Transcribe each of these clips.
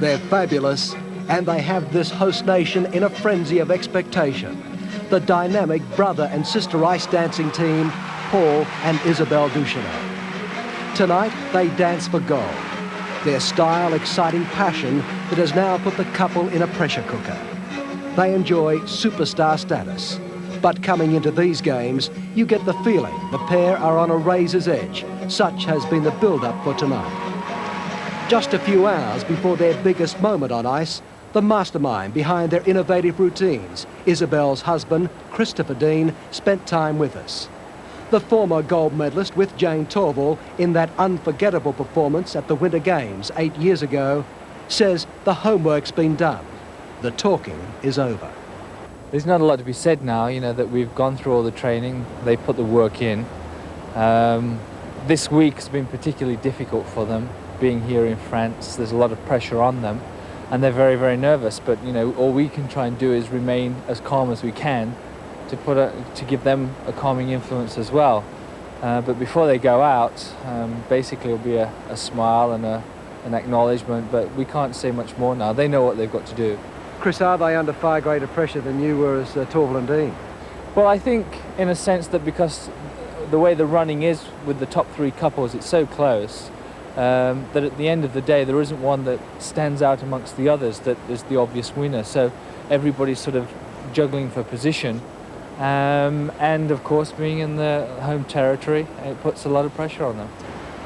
They're fabulous, and they have this host nation in a frenzy of expectation. The dynamic brother and sister ice dancing team, Paul and Isabelle Duchesnay. Tonight, they dance for gold. Their style exciting passion that has now put the couple in a pressure cooker. They enjoy superstar status. But coming into these games, you get the feeling the pair are on a razor's edge. Such has been the build-up for tonight. Just a few hours before their biggest moment on ice, the mastermind behind their innovative routines, Isabelle's husband, Christopher Dean, spent time with us. The former gold medalist with Jane Torval in that unforgettable performance at the Winter Games 8 years ago says the homework's been done. The talking is over. There's not a lot to be said now, you know, that we've gone through all the training, they put the work in. This week has been particularly difficult for them, being here in France. There's a lot of pressure on them, and they're very, very nervous. But, you know, all we can try and do is remain as calm as we can to give them a calming influence as well. But before they go out, basically it'll be a smile and an acknowledgement, but we can't say much more now. They know what they've got to do. Chris, are they under far greater pressure than you were as Torval and Dean? Well, I think in a sense that because the way the running is with the top three couples, it's so close that at the end of the day there isn't one that stands out amongst the others that is the obvious winner. So everybody's sort of juggling for position. And of course, being in the home territory, it puts a lot of pressure on them.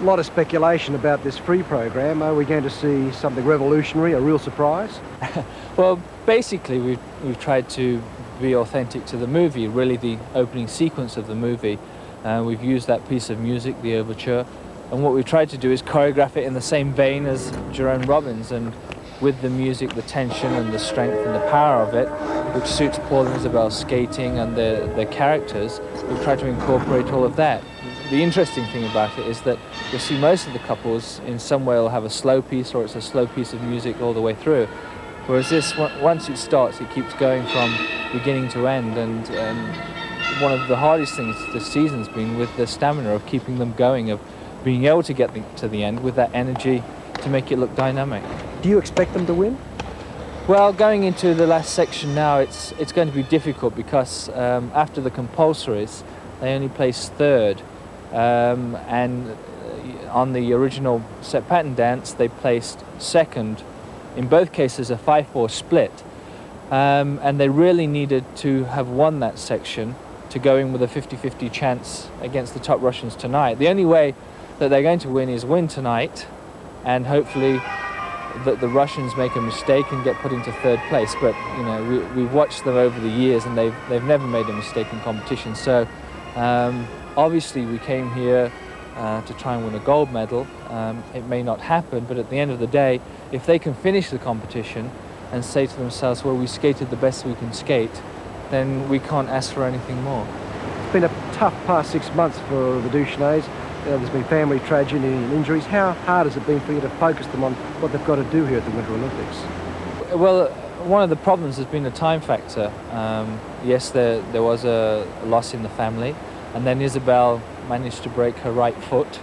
A lot of speculation about this free program. Are we going to see something revolutionary, a real surprise? Well, basically we've tried to be authentic to the movie, really the opening sequence of the movie. We've used that piece of music, the overture, and what we've tried to do is choreograph it in the same vein as Jerome Robbins, and with the music, the tension and the strength and the power of it, which suits Paul and Isabelle's skating and their characters, we've tried to incorporate all of that. The interesting thing about it is that you'll see most of the couples in some way will have a slow piece, or it's a slow piece of music all the way through. Whereas this, once it starts, it keeps going from beginning to end, and one of the hardest things this season's been with the stamina of keeping them going, of being able to get to the end with that energy to make it look dynamic. Do you expect them to win? Well, going into the last section now, it's going to be difficult because after the compulsories, they only placed third, and on the original set pattern dance, they placed second. In both cases, a 5-4 split, and they really needed to have won that section to go in with a 50-50 chance against the top Russians tonight. The only way that they're going to win is win tonight, and hopefully that the Russians make a mistake and get put into third place. But you know, we've watched them over the years, and they've never made a mistake in competition. So obviously we came here to try and win a gold medal. It may not happen, but at the end of the day, if they can finish the competition and say to themselves, well, we skated the best we can skate, then we can't ask for anything more. It's been a tough past 6 months for the Duchesnays. There's been family tragedy and injuries. How hard has it been for you to focus them on what they've got to do here at the Winter Olympics? Well, one of the problems has been the time factor. Yes, there was a loss in the family, and then Isabelle managed to break her right foot,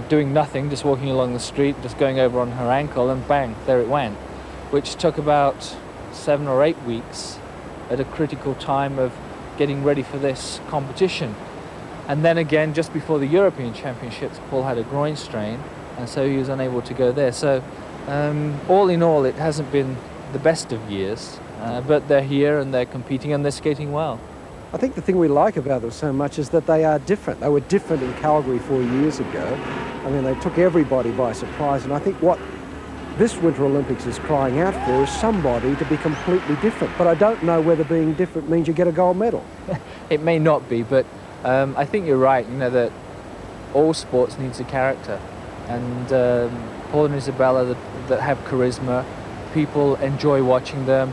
doing nothing, just walking along the street, just going over on her ankle, and bang, there it went, which took about 7 or 8 weeks at a critical time of getting ready for this competition. And then again, just before the European Championships, Paul had a groin strain, and so he was unable to go there. So all in all, it hasn't been the best of years, but they're here and they're competing and they're skating well. I think the thing we like about them so much is that they are different. They were different in Calgary 4 years ago. I mean, they took everybody by surprise, and I think what this Winter Olympics is crying out for is somebody to be completely different. But I don't know whether being different means you get a gold medal. It may not be, but I think you're right, you know, that all sports needs a character, and Paul and Isabelle that have charisma. People enjoy watching them,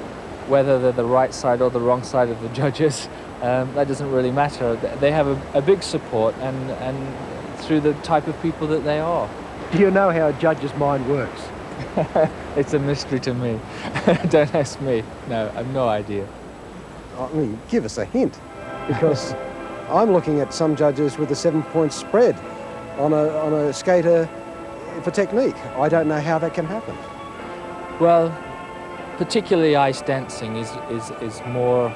whether they're the right side or the wrong side of the judges. That doesn't really matter. They have a big support, and through the type of people that they are. Do you know how a judge's mind works? It's a mystery to me. Don't ask me. No, I've no idea. I mean, give us a hint, because I'm looking at some judges with a 7-point spread on a skater for technique. I don't know how that can happen. Well, particularly ice dancing is more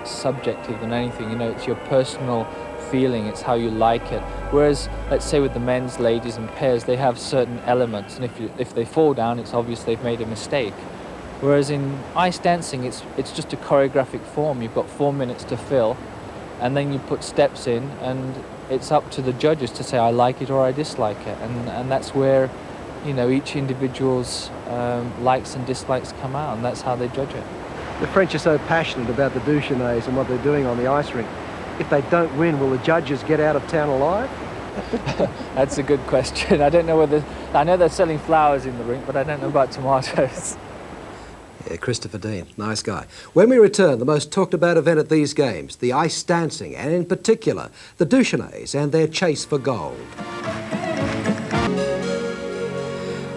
subjective than anything. You know, it's your personal feeling, it's how you like it. Whereas, let's say with the men's, ladies and pairs, they have certain elements, and if they fall down, it's obvious they've made a mistake. Whereas in ice dancing, it's just a choreographic form. You've got 4 minutes to fill, and then you put steps in, and it's up to the judges to say I like it or I dislike it, and that's where, you know, each individual's likes and dislikes come out, and that's how they judge it. The French are so passionate about the Duchesnays and what they're doing on the ice rink. If they don't win, will the judges get out of town alive? That's a good question. I don't know whether... I know they're selling flowers in the rink, but I don't know about tomatoes. Yeah, Christopher Dean, nice guy. When we return, the most talked about event at these games, the ice dancing, and in particular, the Duchesnays and their chase for gold.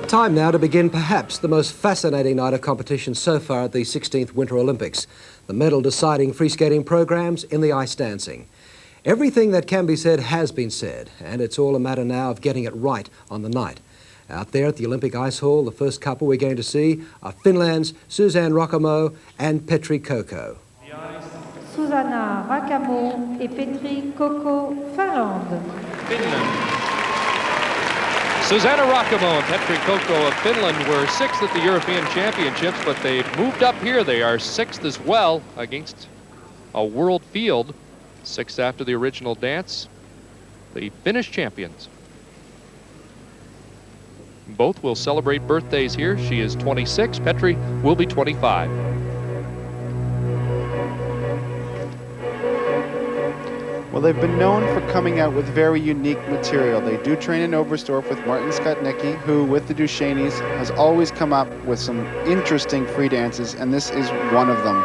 Time now to begin perhaps the most fascinating night of competition so far at the 16th Winter Olympics, the medal-deciding free skating programs in the ice dancing. Everything that can be said has been said, and it's all a matter now of getting it right on the night. Out there at the Olympic Ice Hall, the first couple we're going to see are Finland's Susanna Rahkamo and Petri Kokko. Susanna, Rahkamo et Petri, Kokko, Finland. Finland. Susanna Rahkamo and Petri Kokko of Finland were 6th at the European Championships, but they've moved up here. They are 6th as well against a world field. 6th after the original dance. The Finnish champions. Both will celebrate birthdays here. She is 26. Petri will be 25. Well, they've been known for coming out with very unique material. They do train in Oberstdorf with Martin Skotnicki, who, with the Duchesnays, has always come up with some interesting free dances, and this is one of them.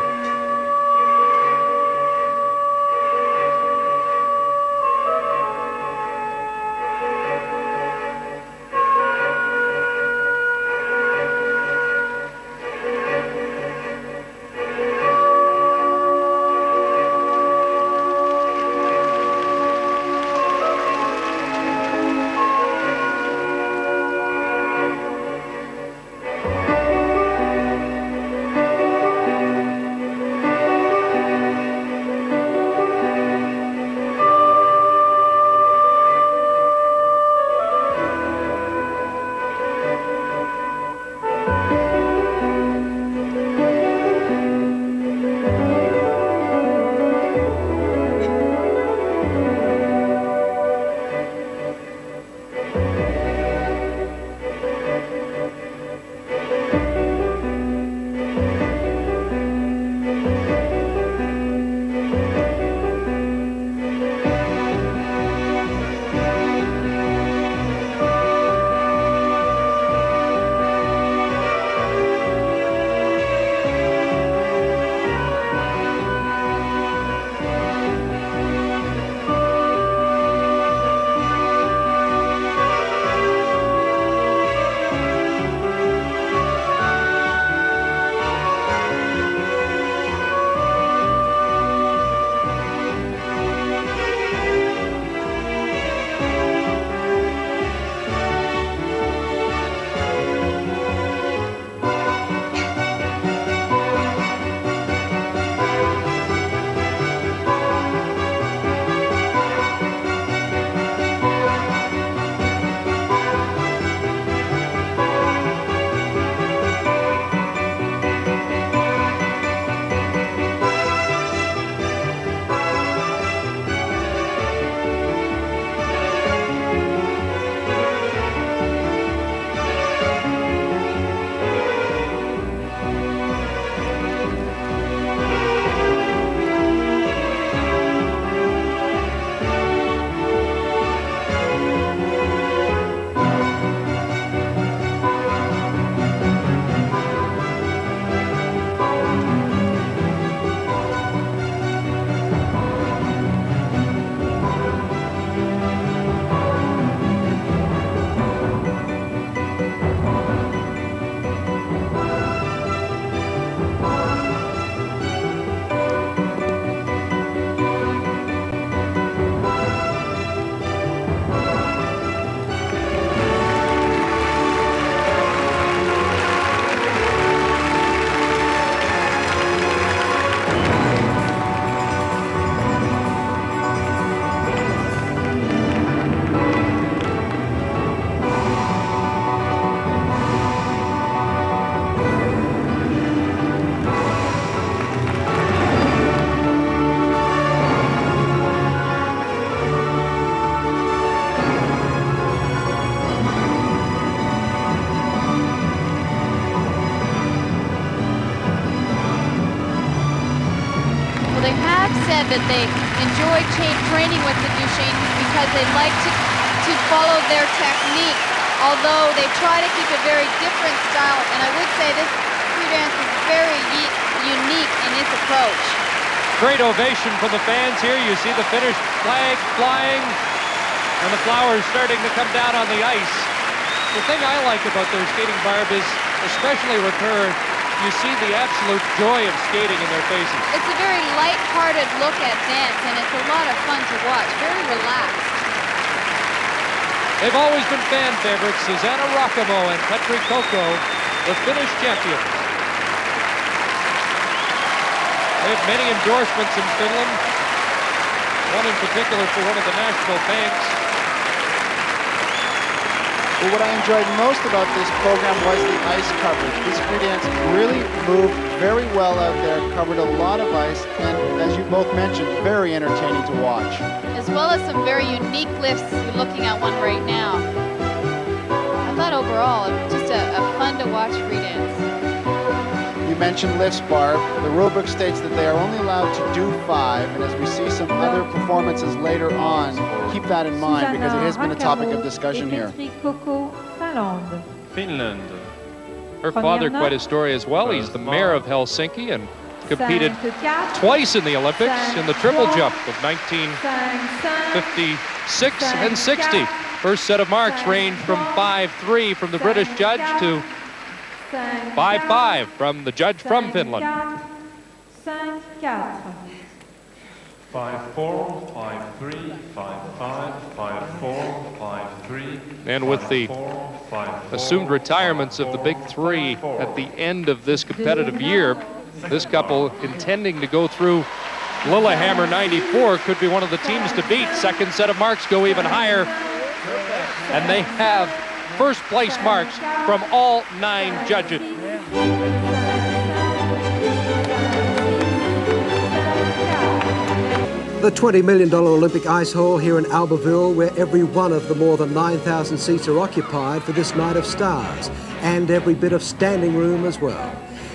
said that they enjoy training with the Duchesnays because they like to follow their technique, although they try to keep a very different style. And I would say this free dance is very unique in its approach. Great ovation from the fans here. You see the Finnish flag flying and the flowers starting to come down on the ice. The thing I like about their skating, Barb, is especially with her, you see the absolute joy of skating in their faces. It's a very light-hearted look at dance, and it's a lot of fun to watch. Very relaxed. They've always been fan favorites. Susanna Rahkamo and Petri Kokko, the Finnish champions. They have many endorsements in Finland, one in particular for one of the national banks. Well, what I enjoyed most about this program was the ice coverage. This free dance really moved very well out there, covered a lot of ice, and as you both mentioned, very entertaining to watch. As well as some very unique lifts. You're looking at one right now. I thought overall, just a fun to watch free dance. You mentioned lifts, Barb. The rulebook states that they are only allowed to do 5, and as we see some other performances later on, keep that in mind because it has been a topic of discussion here. Finland. Her father, quite a story as well. He's the mayor of Helsinki and competed twice in the Olympics in the triple jump of 1956 and 60. First set of marks ranged from 5-3 from the British judge to 5-5 from the judge from Finland. 5-4. 5-4, 5-3, 5-5, 5-4, 5-3. And with the assumed retirements of the big three at the end of this competitive year, this couple intending to go through Lillehammer 94 could be one of the teams to beat. Second set of marks go even higher. And they have first place marks from all 9 judges. The $20 million Olympic Ice Hall here in Albertville, where every one of the more than 9,000 seats are occupied for this night of stars, and every bit of standing room as well.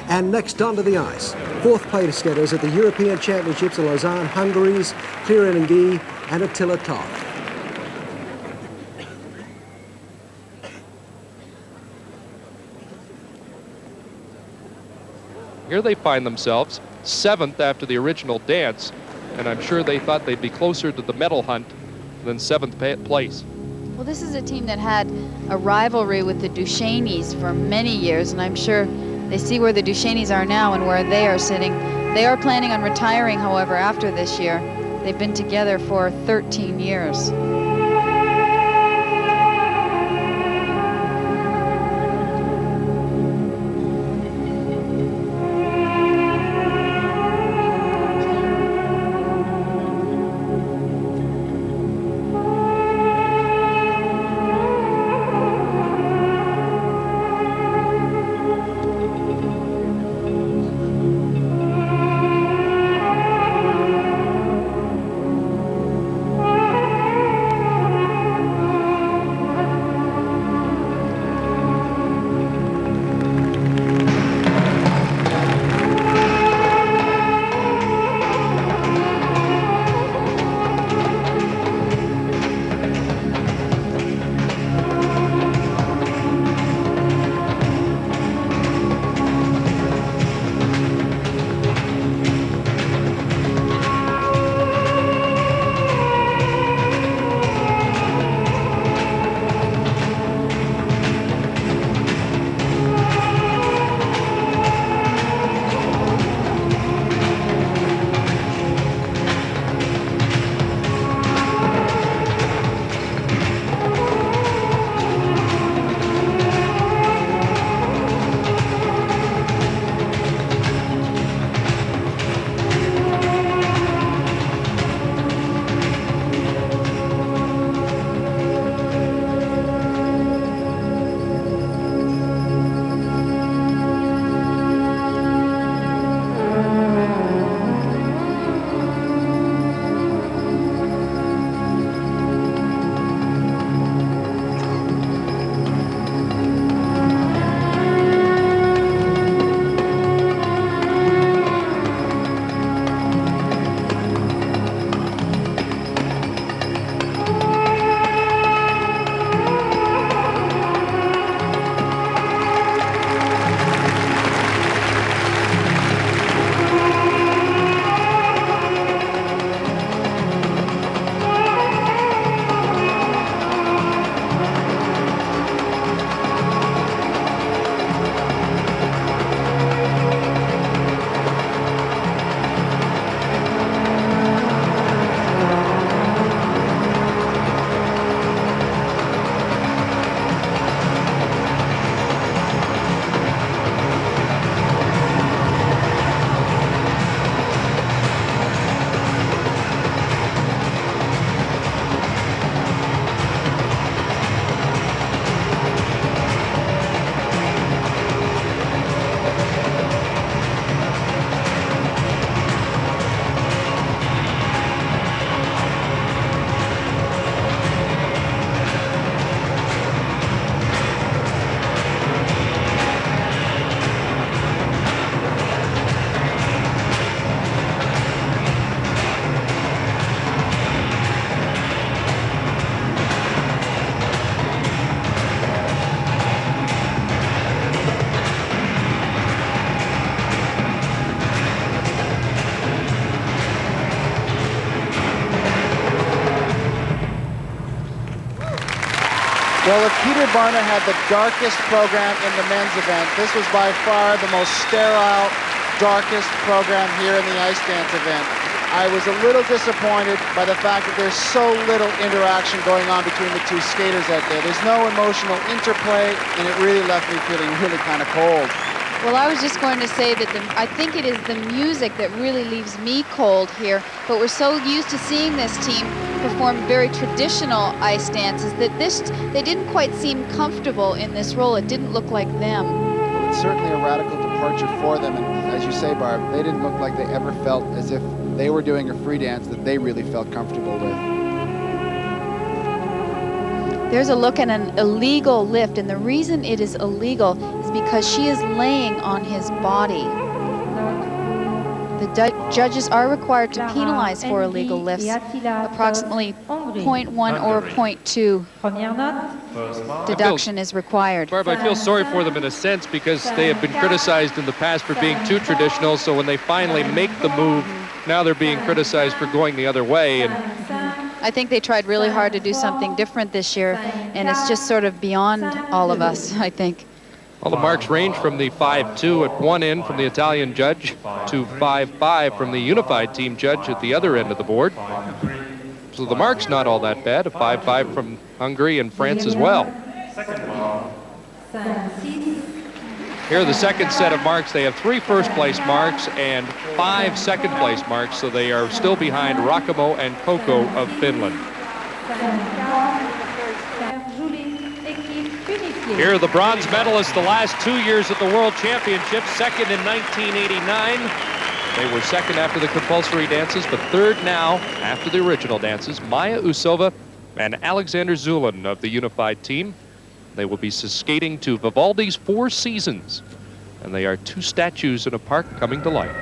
And next onto the ice, 4th place skaters at the European Championships in Lausanne, Hungary's Klára Engi and Attila Tóth. Here they find themselves 7th after the original dance, and I'm sure they thought they'd be closer to the medal hunt than 7th place. Well, this is a team that had a rivalry with the Duchesnays for many years, and I'm sure they see where the Duchesnays are now and where they are sitting. They are planning on retiring, however, after this year. They've been together for 13 years. Well, if Peter Barna had the darkest program in the men's event, this was by far the most sterile, darkest program here in the ice dance event. I was a little disappointed by the fact that there's so little interaction going on between the two skaters out there. There's no emotional interplay, and it really left me feeling really kind of cold. Well, I was just going to say that I think it is the music that really leaves me cold here, but we're so used to seeing this team perform very traditional ice dances that they didn't quite seem comfortable in this role. It didn't look like them. Well, it's certainly a radical departure for them, and as you say, Barb, they didn't look like they ever felt as if they were doing a free dance that they really felt comfortable with. There's a look at an illegal lift, and the reason it is illegal is because she is laying on his body. The judges are required to penalize for illegal lifts, approximately 0.1 or 0.2 deduction is required. Barb, I feel sorry for them in a sense because they have been criticized in the past for being too traditional, so when they finally make the move, now they're being criticized for going the other way. And I think they tried really hard to do something different this year, and it's just sort of beyond all of us, I think. All the marks range from the 5-2 at one end from the Italian judge to 5-5 from the Unified Team judge at the other end of the board. So the mark's not all that bad, a 5-5 from Hungary and France as well. Here are the second set of marks. They have 3 first-place marks and 5 second-place marks, so they are still behind Rahkamo and Kokko of Finland. Here are the bronze medalists the last 2 years at the World Championships, second in 1989. They were second after the compulsory dances, but third now after the original dances. Maja Usova and Alexander Zhulin of the Unified Team. They will be skating to Vivaldi's 4 Seasons, and they are 2 statues in a park coming to life.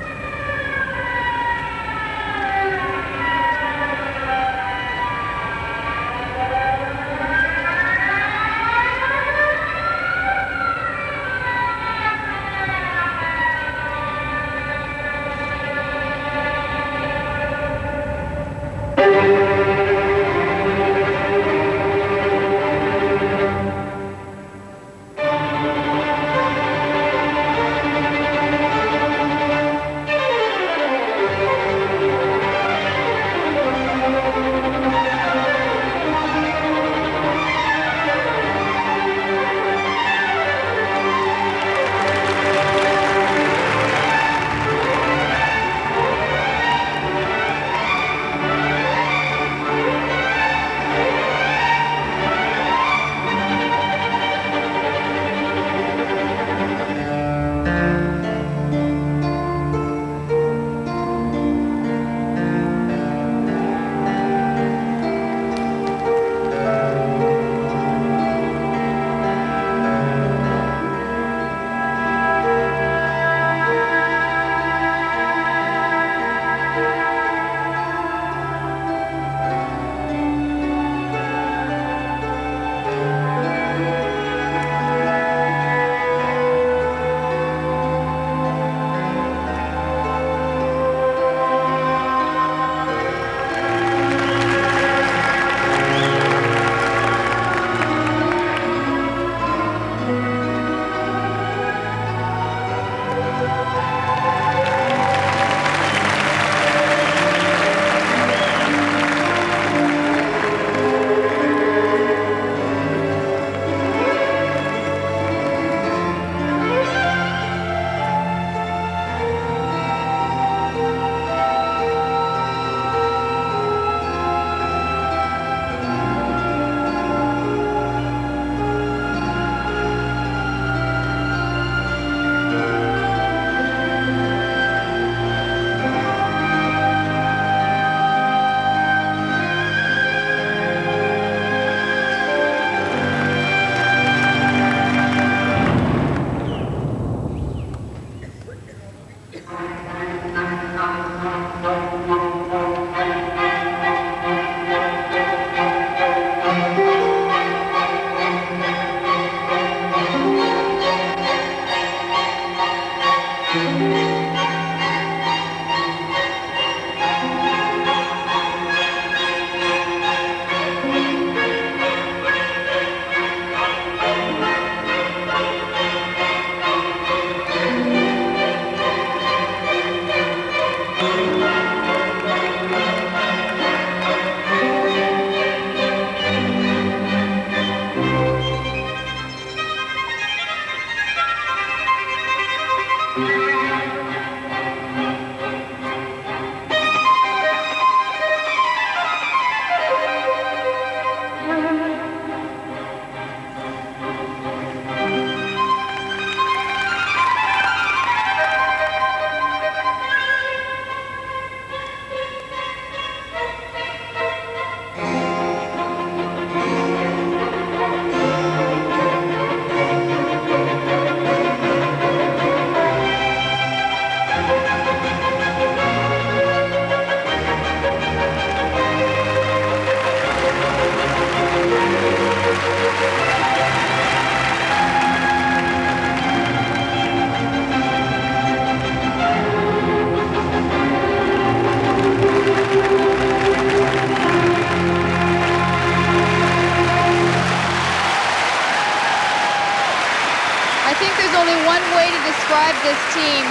This team,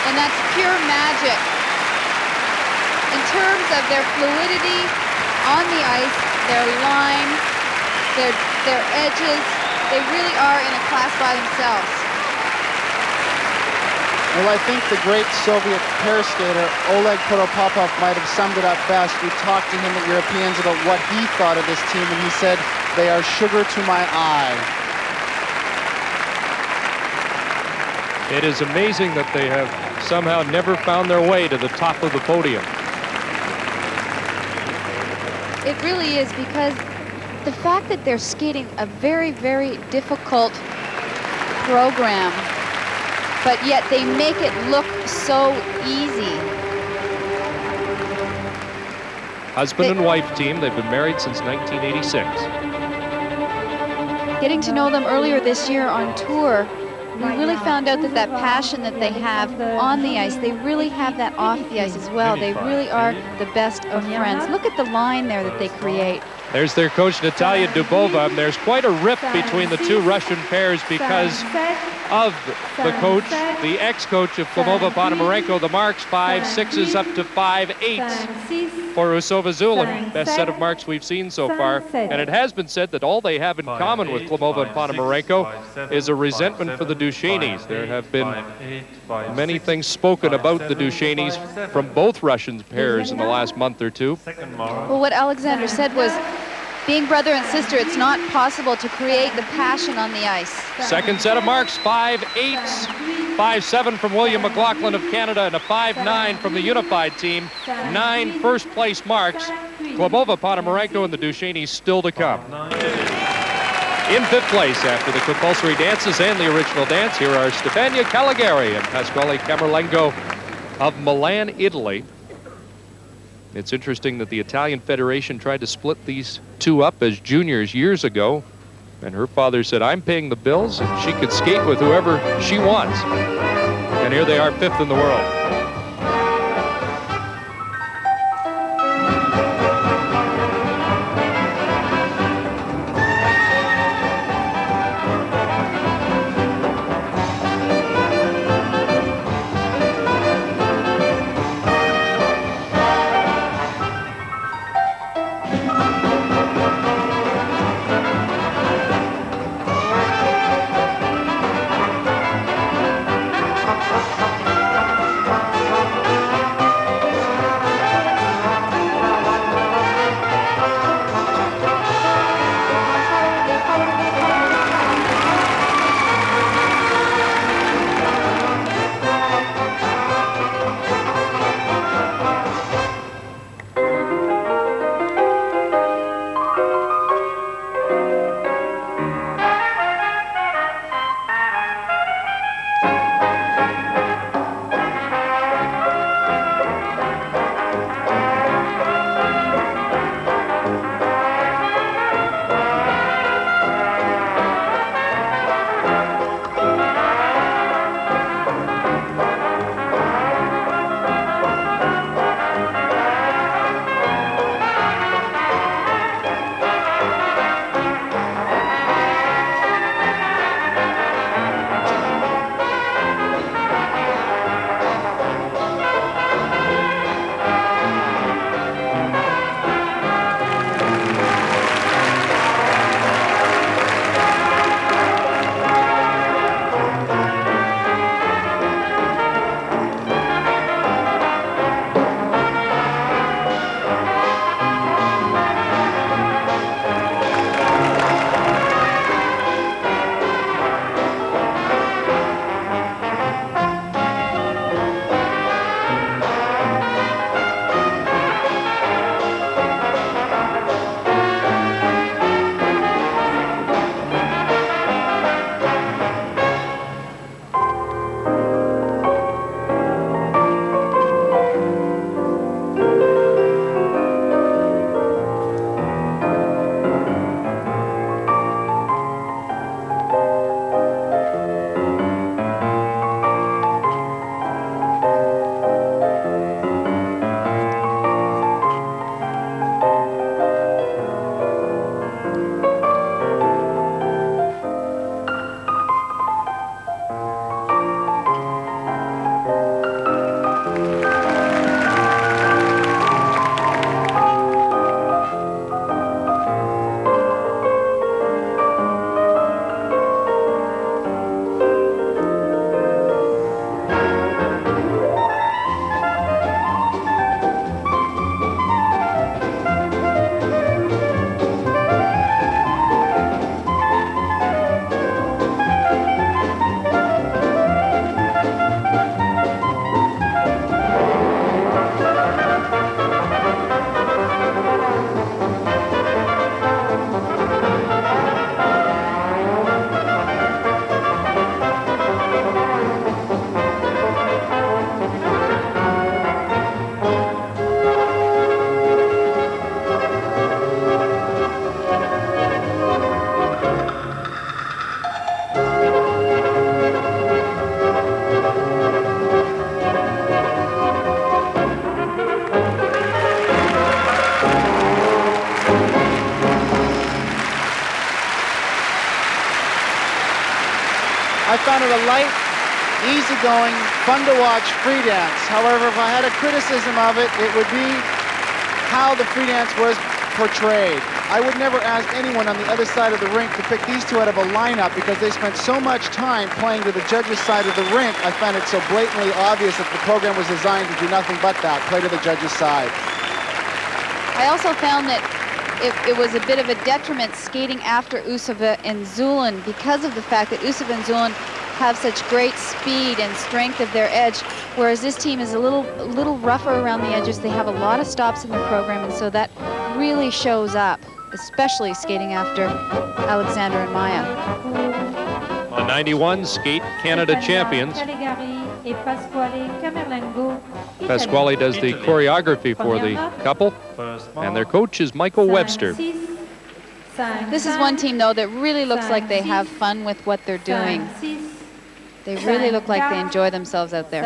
and that's pure magic. In terms of their fluidity on the ice, their line, their edges, they really are in a class by themselves. Well, I think the great Soviet pair skater Oleg Protopopov might have summed it up best. We talked to him at Europeans about what he thought of this team, and he said, "They are sugar to my eye." It is amazing that they have somehow never found their way to the top of the podium. It really is, because the fact that they're skating a very, very difficult program, but yet they make it look so easy. Husband and wife team, they've been married since 1986. Getting to know them earlier this year on tour, we really found out that that passion that they have on the ice, they really have that off the ice as well. They really are the best of friends. Look at the line there that they create. There's their coach, Natalia Dubova. There's quite a rift between the two Russian pairs because of the coach, the ex-coach of Klimova-Ponomarenko. The marks 5.6s up to 5.8s for Usova Zhulin. Best set of marks we've seen so far. And it has been said that all they have in common with Klimova and Ponomarenko is a resentment for the Duchesnays. There have been many things spoken about the Duchesnays from both Russian pairs in the last month or two. Well, what Alexander said was, being brother and sister, it's not possible to create the passion on the ice. Second set of marks, 5.8s, 5.7 from William McLaughlin of Canada, and a 5.9 from the Unified Team. 9 first-place marks. Klimova-Ponomarenko and the Duchesnays still to come. In 5th place after the compulsory dances and the original dance, here are Stefania Caligari and Pasquale Camerlengo of Milan, Italy. It's interesting that the Italian Federation tried to split these two up as juniors years ago, and her father said, "I'm paying the bills, and she could skate with whoever she wants." And here they are, 5th in the world. a light, easygoing, fun-to-watch free dance. However, if I had a criticism of it, it would be how the free dance was portrayed. I would never ask anyone on the other side of the rink to pick these two out of a lineup because they spent so much time playing to the judges' side of the rink. I found it so blatantly obvious that the program was designed to do nothing but that, play to the judges' side. I also found that it was a bit of a detriment skating after Usova and Zhulin because of the fact that Usova and Zhulin have such great speed and strength of their edge, whereas this team is a little rougher around the edges. They have a lot of stops in their program, and so that really shows up, especially skating after Alexander and Maya. The 91 skate Canada champions. Pasquale does the choreography for the couple, and their coach is Michael Webster. This is one team, though, that really looks like they have fun with what they're doing. They really look like they enjoy themselves out there.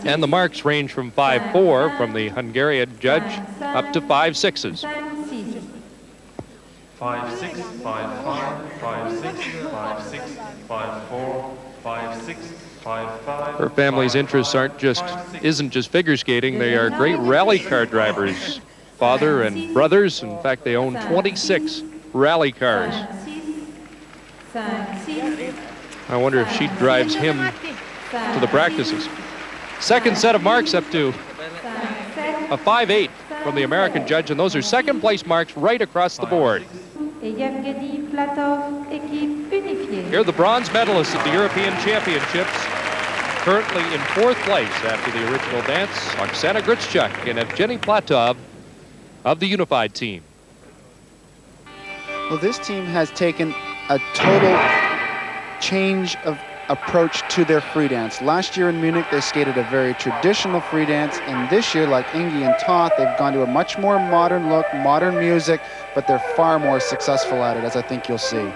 And the marks range from 5-4 from the Hungarian judge up to 5-6s. 5-6, 5-5, 5-6, 5-6, 5-4, 5-6, 5-5. Her family's interests isn't just figure skating, they are great rally car drivers. Father and brothers, in fact, they own 26 rally cars. I wonder if she drives him to the practices. Second set of marks up to a 5-8 from the American judge, and those are second place marks right across the board. Here are the bronze medalists at the European Championships, currently in 4th place after the original dance, Oksana Gryczuk and Evgeny Platov of the Unified Team. Well, this team has taken a total change of approach to their free dance. Last year in Munich, they skated a very traditional free dance, and this year, like Engi and Tóth, they've gone to a much more modern look, modern music, but they're far more successful at it, as I think you'll see.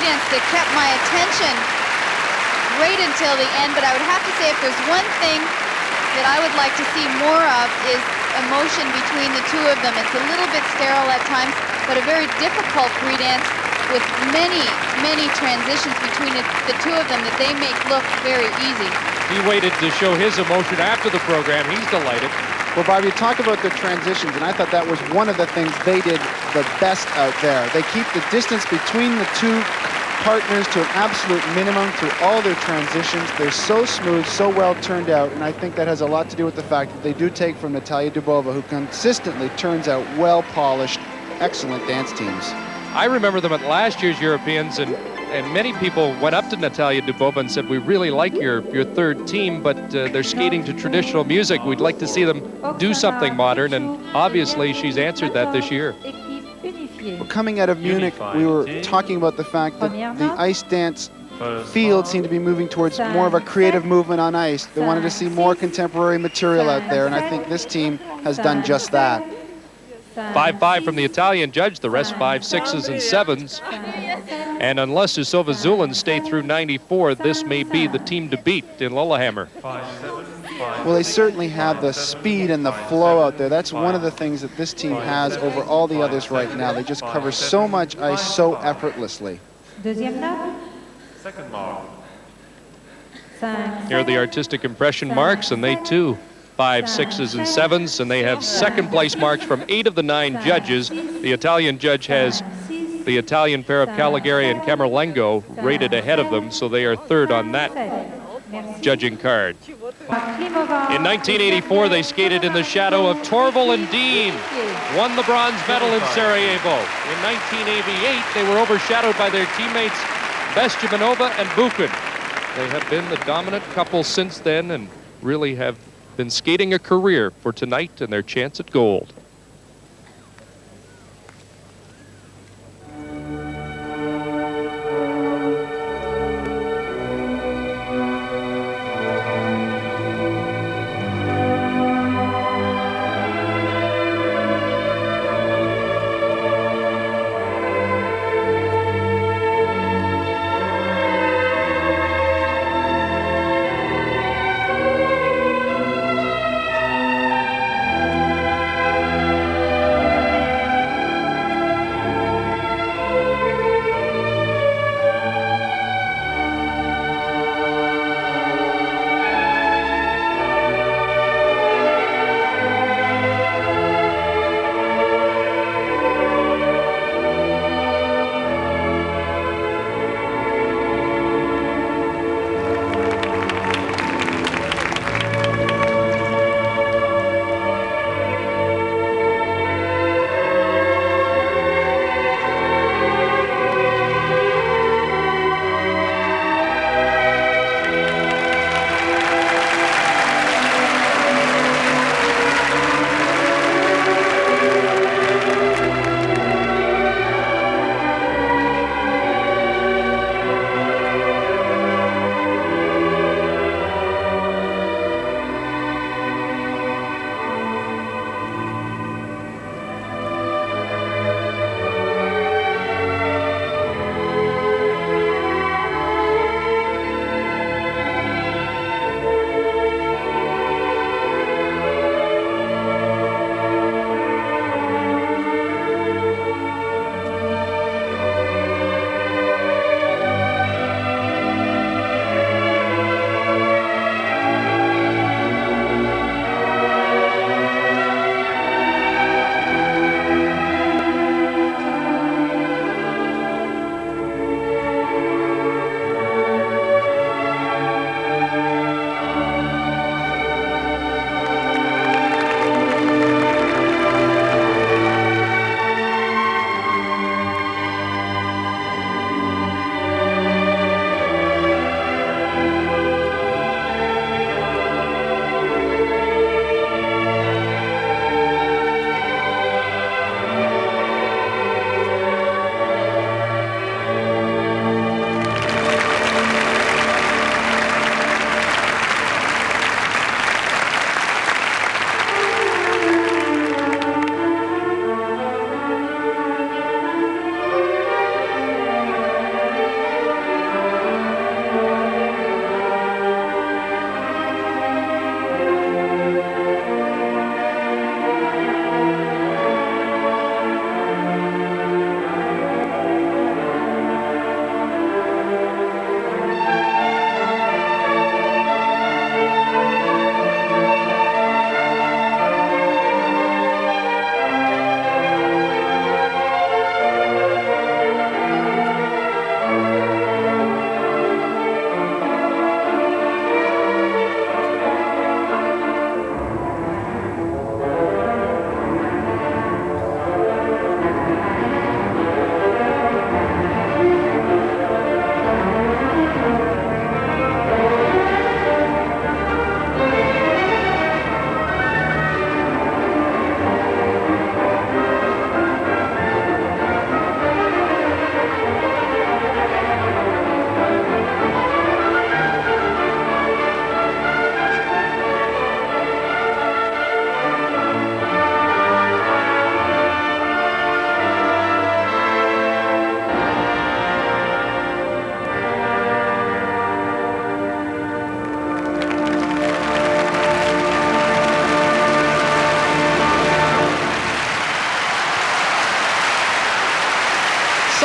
dance that kept my attention right until the end, but I would have to say if there's one thing that I would like to see more of is emotion between the two of them. It's a little bit sterile at times, but a very difficult free dance with many, many transitions between the two of them that they make look very easy. He waited to show his emotion after the program. He's delighted. Well, Bob, you talk about the transitions, and I thought that was one of the things they did the best out there. They keep the distance between the two partners to an absolute minimum through all their transitions. They're so smooth, so well turned out, and I think that has a lot to do with the fact that they do take from Natalia Dubova, who consistently turns out well-polished, excellent dance teams. I remember them at last year's Europeans, and many people went up to Natalia Dubova and said, we really like your third team, but they're skating to traditional music. We'd like to see them do something modern, and obviously she's answered that this year. Well, coming out of Munich, we were talking about the fact that the ice dance field seemed to be moving towards more of a creative movement on ice. They wanted to see more contemporary material out there, and I think this team has done just that. 5-5 from the Italian judge, the rest 5-6s and 7s. And unless Usova Zhulin stay through 94, this may be the team to beat in Lillehammer. Well, they certainly have the speed and the flow out there. That's one of the things that this team has over all the others right now. They just cover so much ice so effortlessly. Deuxième note. Second mark. Here are the artistic impression marks, and they too 5-6s and 7s, and they have second place marks from 8 of the 9 judges. The Italian judge has the Italian pair of Caligari and Camerlengo rated ahead of them, so they are third on that judging card. In 1984, they skated in the shadow of Torval and Dean, won the bronze medal in Sarajevo. In 1988, they were overshadowed by their teammates Bestjamanova and Buchan. They have been the dominant couple since then and really have been skating a career for tonight and their chance at gold.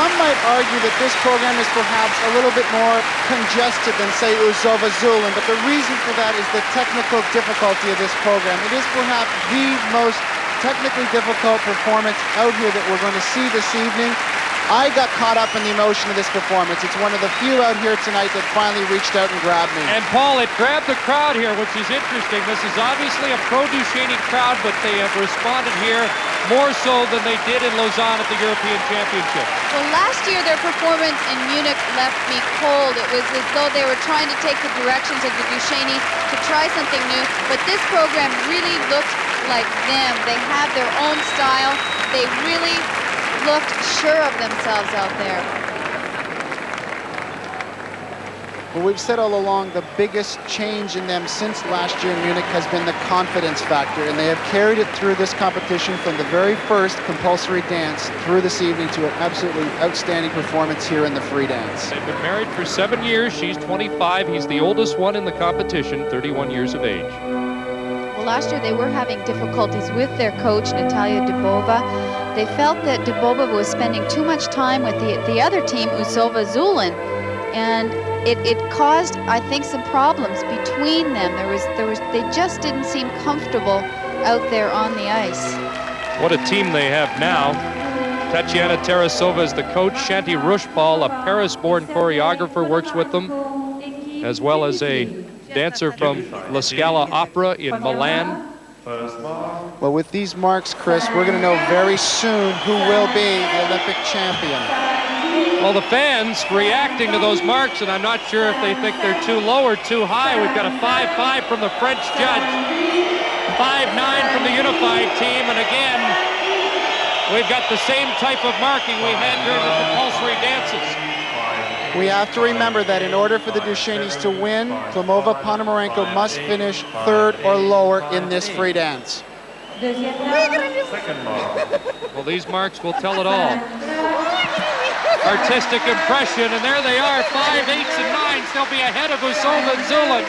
some might argue that this program is perhaps a little bit more congested than, say, Usova Zhulin, but the reason for that is the technical difficulty of this program. It is perhaps the most technically difficult performance out here that we're going to see this evening. I got caught up in the emotion of this performance. It's one of the few out here tonight that finally reached out and grabbed me. And Paul, it grabbed the crowd here, which is interesting. This is obviously a pro-Duchesnay crowd, but they have responded here more so than they did in Lausanne at the European Championship. Well, last year their performance in Munich left me cold. It was as though they were trying to take the directions of the Duchesnay to try something new, but this program really looked like them. They have their own style. They really looked sure of themselves out there. Well, we've said all along the biggest change in them since last year in Munich has been the confidence factor, and they have carried it through this competition from the very first compulsory dance through this evening to an absolutely outstanding performance here in the free dance. They've been married for 7 years. She's 25. He's the oldest one in the competition, 31 years of age. Well, last year they were having difficulties with their coach, Natalia Dubova. They felt that Dubova was spending too much time with the other team, Usova Zhulin, and it caused, I think, some problems between them. They just didn't seem comfortable out there on the ice. What a team they have now. Tatiana Tarasova is the coach. Shanti Rushpal, a Paris-born choreographer, works with them, as well as a dancer from La Scala Opera in Milan. Well, with these marks, Chris, we're going to know very soon who will be the Olympic champion. Well, the fans reacting to those marks, and I'm not sure if they think they're too low or too high. We've got a 5-5 from the French judge, 5-9 from the Unified Team, and again, we've got the same type of marking we had during the compulsory dances. We have to remember that in order for the Duchesnays to win, Klimova-Ponomarenko must finish third or lower in this free dance. Well, these marks will tell it all. Artistic impression, and there they are, 5, 8s, and 9s. They'll be ahead of Usova and Zhulin.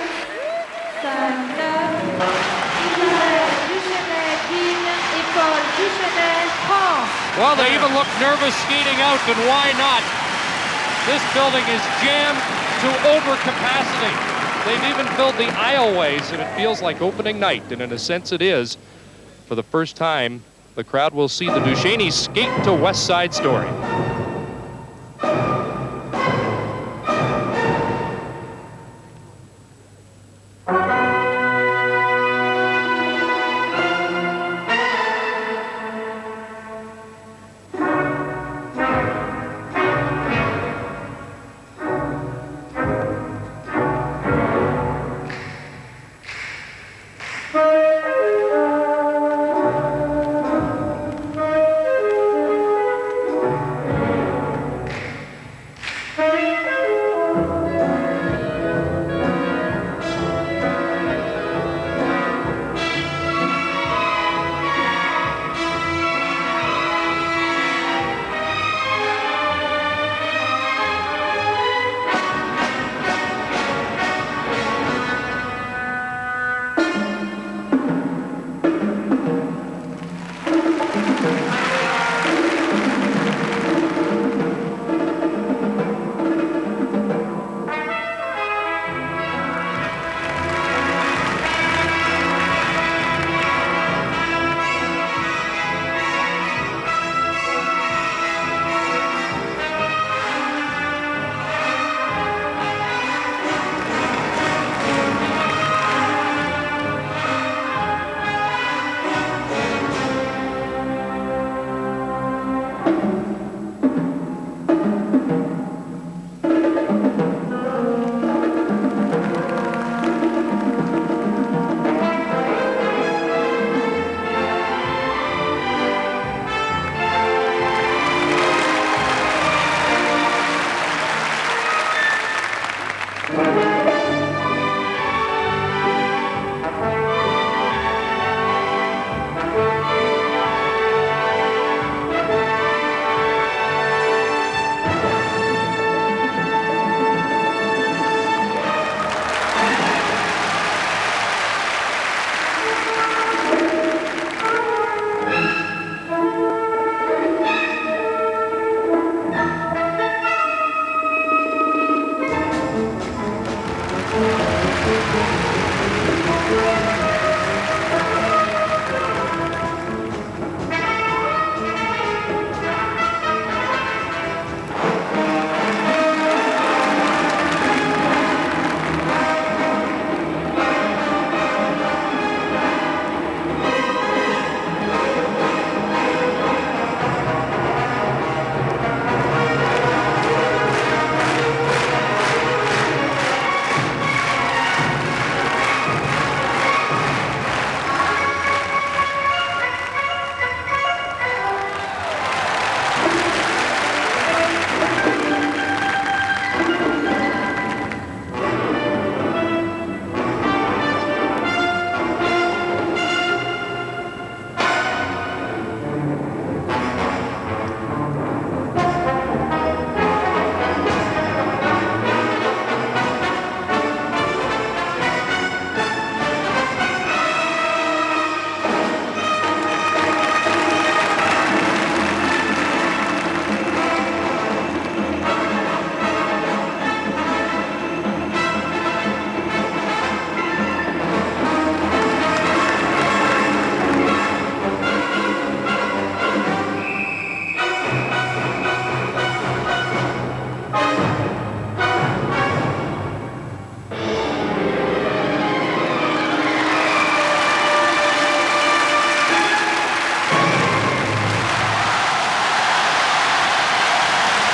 Well, they even look nervous skating out, and why not? This building is jammed to overcapacity. They've even filled the aisleways, and it feels like opening night, and in a sense it is. For the first time, the crowd will see the Duchesnays skate to West Side Story.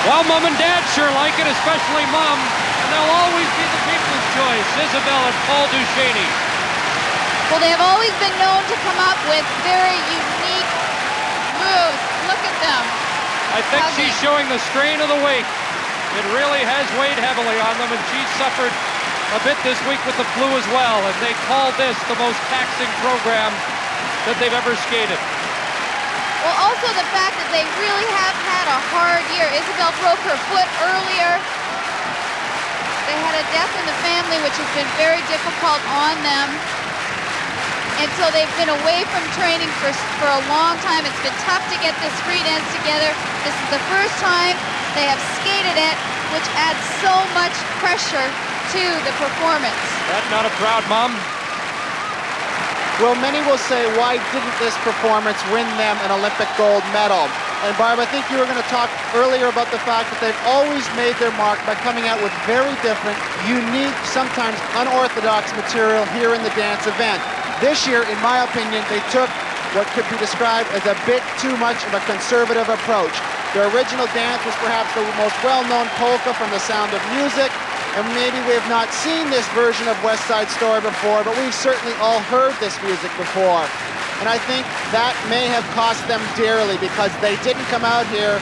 Well, Mom and Dad sure like it, especially Mom. And they'll always be the people's choice, Isabelle and Paul Duchesnay. Well, they have always been known to come up with very unique moves. Look at them. I think she's showing the strain of the weight. It really has weighed heavily on them, and she's suffered a bit this week with the flu as well, and they call this the most taxing program that they've ever skated. Well, also the fact that they really have had a hard year. Isabelle broke her foot earlier. They had a death in the family, which has been very difficult on them. And so they've been away from training for a long time. It's been tough to get this free dance together. This is the first time they have skated it, which adds so much pressure to the performance. That's not a proud mom. Well, many will say, why didn't this performance win them an Olympic gold medal? And Barb, I think you were going to talk earlier about the fact that they've always made their mark by coming out with very different, unique, sometimes unorthodox material here in the dance event. This year, in my opinion, they took what could be described as a bit too much of a conservative approach. Their original dance was perhaps the most well-known polka from The Sound of Music, and maybe we have not seen this version of West Side Story before, but we've certainly all heard this music before. And I think that may have cost them dearly because they didn't come out here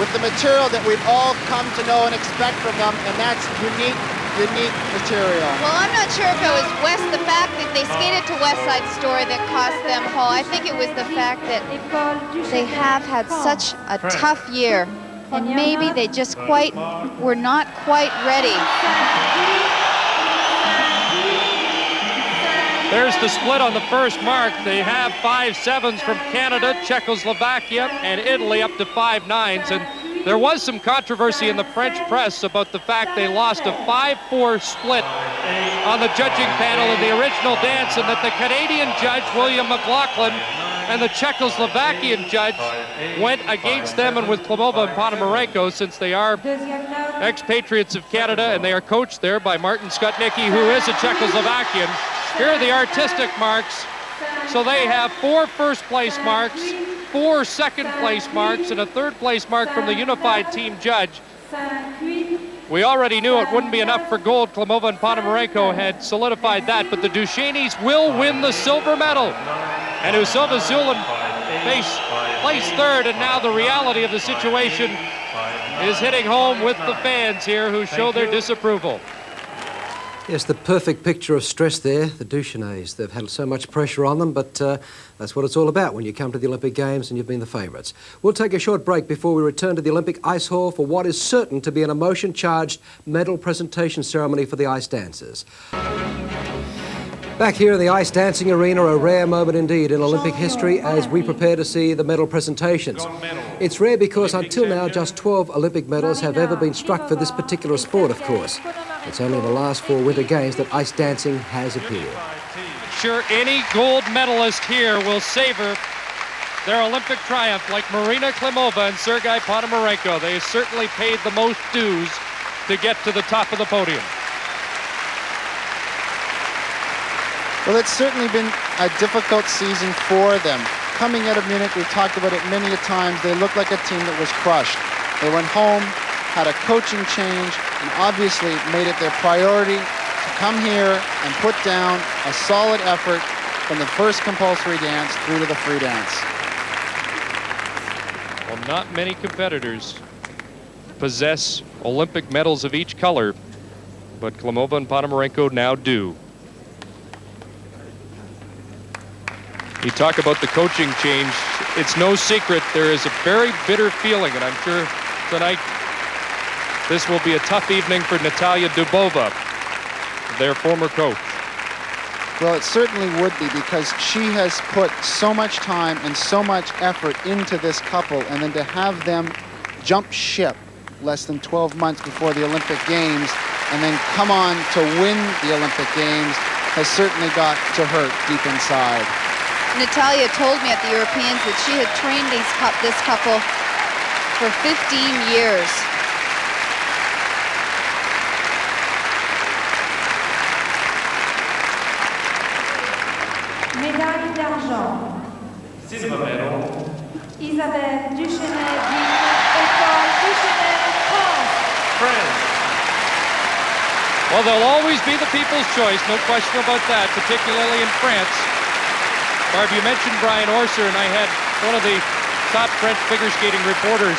with the material that we've all come to know and expect from them, and that's unique material. Well, I'm not sure if it was the fact that they skated to West Side Story that cost them, Paul. I think it was the fact that they have had such a tough year, and maybe they just were not quite ready. There's the split on the first mark. They have 5-7s from Canada, Czechoslovakia, and Italy up to 5-9s. And there was some controversy in the French press about the fact they lost a 5-4 split on the judging panel in the original dance, and that the Canadian judge, William McLaughlin, and the Czechoslovakian judge went against them and with Klimova and Ponomarenko, since they are expatriates of Canada and they are coached there by Martin Skutnicki, who is a Czechoslovakian. Here are the artistic marks. So they have 4 first-place marks, 4 second-place marks, and a third-place mark from the Unified Team judge. We already knew it wouldn't be enough for gold. Klimova and Ponomarenko had solidified that, but the Duchesnays will win the silver medal. And Usova Zhulin placed third, and now the reality of the situation is hitting home with the fans here who show their disapproval. Yes, the perfect picture of stress there, the Duchesnays. They've had so much pressure on them, but that's what it's all about when you come to the Olympic Games and you've been the favourites. We'll take a short break before we return to the Olympic ice hall for what is certain to be an emotion-charged medal presentation ceremony for the ice dancers. Back here in the ice dancing arena, a rare moment indeed in Olympic history as we prepare to see the medal presentations. It's rare because until now just 12 Olympic medals have ever been struck for this particular sport, of course. It's only in the last 4 Winter Games that ice dancing has appeared. Sure, any gold medalist here will savor their Olympic triumph like Marina Klimova and Sergei Ponomarenko. They certainly paid the most dues to get to the top of the podium. Well, it's certainly been a difficult season for them. Coming out of Munich, we've talked about it many a times, they looked like a team that was crushed. They went home, had a coaching change, and obviously made it their priority to come here and put down a solid effort from the first compulsory dance through to the free dance. Well, not many competitors possess Olympic medals of each color, but Klimova and Ponomarenko now do. You talk about the coaching change. It's no secret there is a very bitter feeling, and I'm sure tonight this will be a tough evening for Natalia Dubova, their former coach. Well, it certainly would be, because she has put so much time and so much effort into this couple, and then to have them jump ship less than 12 months before the Olympic Games and then come on to win the Olympic Games has certainly got to hurt deep inside. Natalia told me at the Europeans that she had trained this couple for 15 years. Médaille d'argent. Silver medal. Isabelle Duchesnay, École Duchesnay, Well, they'll always be the people's choice, no question about that, particularly in France. Barb, you mentioned Brian Orser, and I had one of the top French figure skating reporters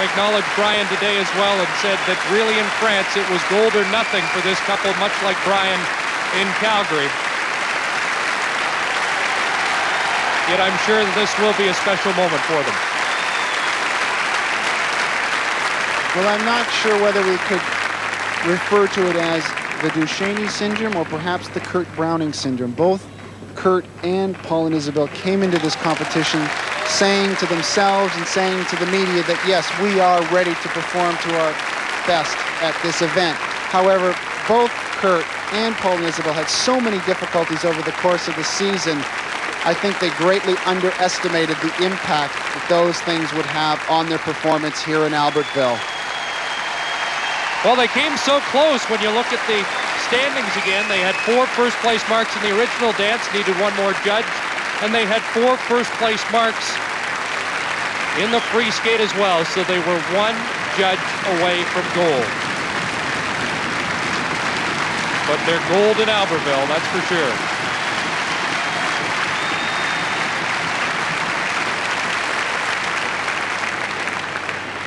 acknowledge Brian today as well and said that really in France it was gold or nothing for this couple, much like Brian in Calgary. Yet I'm sure that this will be a special moment for them. Well, I'm not sure whether we could refer to it as the Duchesnay syndrome or perhaps the Kurt Browning syndrome. Both Kurt and Paul and Isabelle came into this competition saying to themselves and saying to the media that, yes, we are ready to perform to our best at this event. However, both Kurt and Paul and Isabelle had so many difficulties over the course of the season. I think they greatly underestimated the impact that those things would have on their performance here in Albertville. Well, they came so close when you look at the standings again. They had 4 first-place marks in the original dance, needed one more judge, and they had 4 first-place marks in the free skate as well, so they were 1 judge away from gold. But they're gold in Albertville, that's for sure.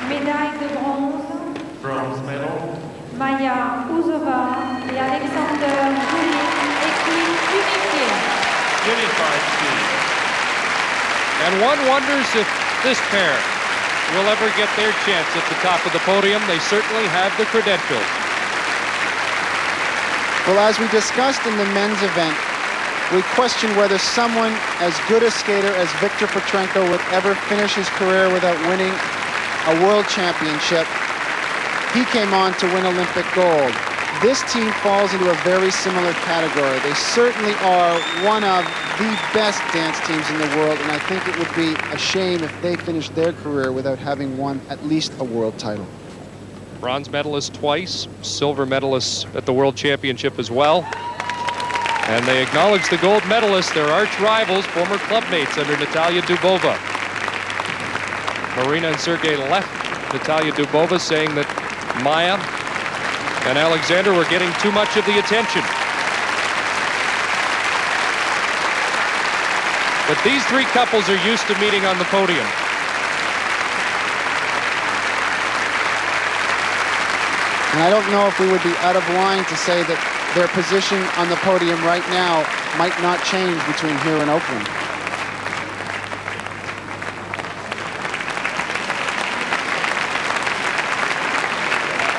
Médaille de bronze. Bronze medal. Maya Usova et Alexander Zhulin, équipe unifiée. Unified Team. And one wonders if this pair will ever get their chance at the top of the podium. They certainly have the credentials. Well, as we discussed in the men's event, we question whether someone as good a skater as Viktor Petrenko would ever finish his career without winning a world championship. He came on to win Olympic gold. This team falls into a very similar category. They certainly are one of the best dance teams in the world, and I think it would be a shame if they finished their career without having won at least a world title. Bronze medalist twice, silver medalists at the World Championship as well. And they acknowledge the gold medalists, their arch rivals, former clubmates under Natalia Dubova. Marina and Sergei left Natalia Dubova, saying that Maya and Alexander were getting too much of the attention. But these 3 couples are used to meeting on the podium. And I don't know if we would be out of line to say that their position on the podium right now might not change between here and Oakland.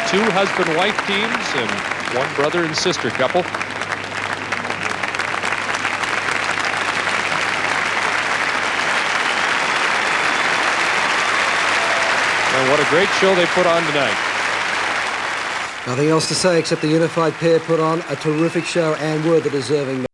Two husband-wife teams and 1 brother and sister couple. And what a great show they put on tonight. Nothing else to say except the unified pair put on a terrific show and were the deserving